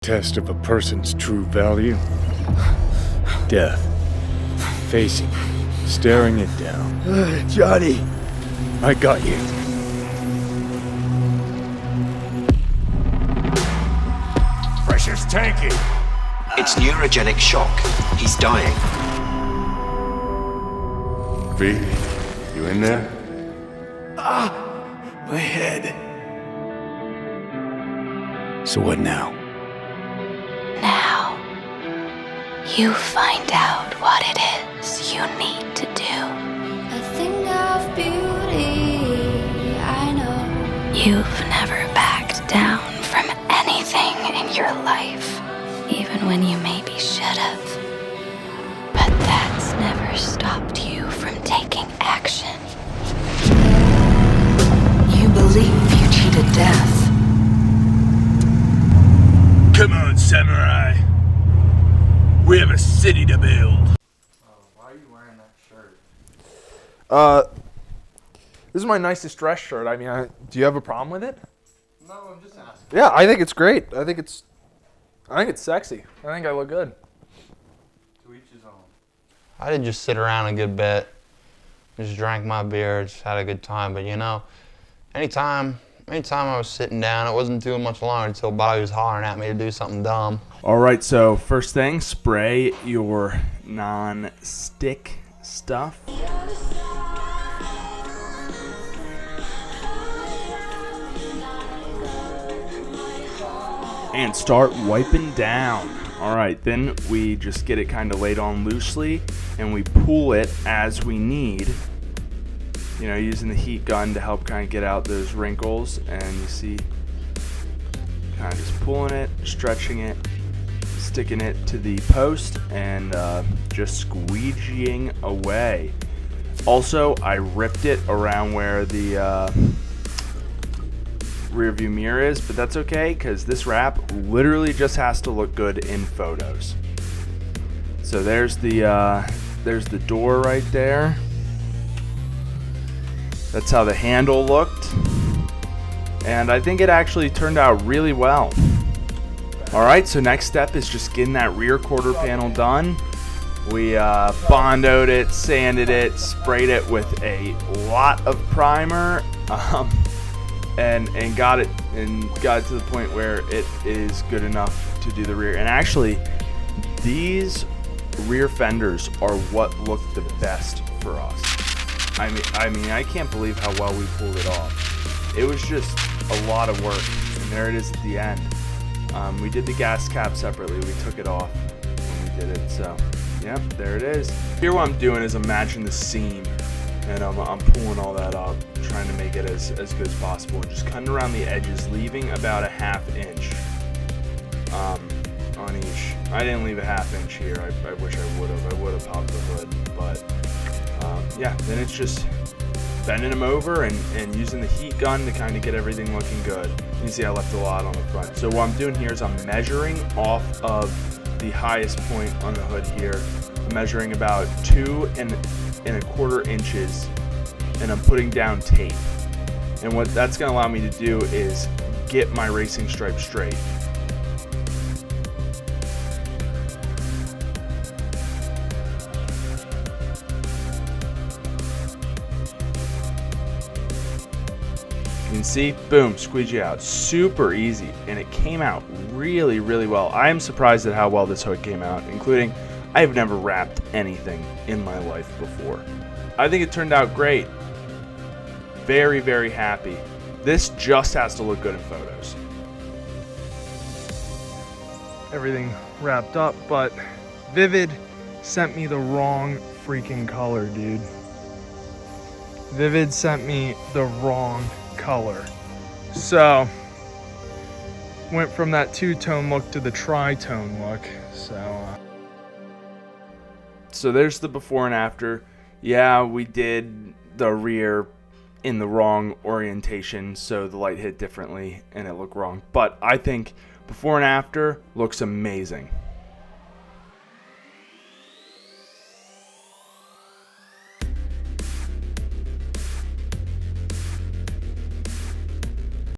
Test of a person's true value. Death. Facing it, staring it down. Johnny! I got you. Pressure's tanky. It's neurogenic shock. He's dying. V, you in there? My head. So what now? Now, you find out what it is you need to do. A thing of beauty, I know. You've never backed down from anything in your life, even when you maybe should have. But that's never stopped you from taking action. You believe you cheated death. Come on, samurai. We have a city to build. Why are you wearing that shirt? This is my nicest dress shirt. I mean, do you have a problem with it? No, I'm just asking. Yeah, I think it's great. I think it's sexy. I think I look good. To each his own. I did just sit around a good bit, just drank my beer, just had a good time. But you know, anytime I was sitting down, it wasn't too much longer until Bobby was hollering at me to do something dumb. All right, so first thing, spray your non-stick stuff. And start wiping down. All right, then we just get it kind of laid on loosely and we pull it as we need. You know, using the heat gun to help kind of get out those wrinkles. And you see, kind of just pulling it, stretching it, sticking it to the post, and just squeegeeing away. Also, I ripped it around where the rear view mirror is, but that's okay because this wrap literally just has to look good in photos. So there's the door right there. That's how the handle looked, and I think it actually turned out really well. All right, so next step is just getting that rear quarter panel done. We bondoed it, sanded it, sprayed it with a lot of primer, and got it to the point where it is good enough to do the rear. And actually, these rear fenders are what look the best for us. I mean, I can't believe how well we pulled it off. It was just a lot of work, and there it is at the end. We did the gas cap separately. We took it off when we did it. So, yep, there it is. Here what I'm doing is I'm matching the seam, and I'm pulling all that up, trying to make it as good as possible, and just cutting around the edges, leaving about a ½ inch on each. I didn't leave a ½ inch here. I wish I would have. I would have popped the hood, but yeah, then it's just bending them over and using the heat gun to kind of get everything looking good. You can see I left a lot on the front. So what I'm doing here is I'm measuring off of the highest point on the hood here. I'm measuring about 2¼ inches, and I'm putting down tape. And what that's going to allow me to do is get my racing stripe straight. You can see, boom, squeegee out. Super easy, and it came out really, really well. I am surprised at how well this hood came out, including I've never wrapped anything in my life before. I think it turned out great. Very, very happy. This just has to look good in photos. Everything wrapped up, but Vivid sent me the wrong freaking color, dude. Vivid sent me the wrong color. So, went from that two-tone look to the tri-tone look. So there's the before and after. Yeah, we did the rear in the wrong orientation, so the light hit differently and it looked wrong. But I think before and after looks amazing.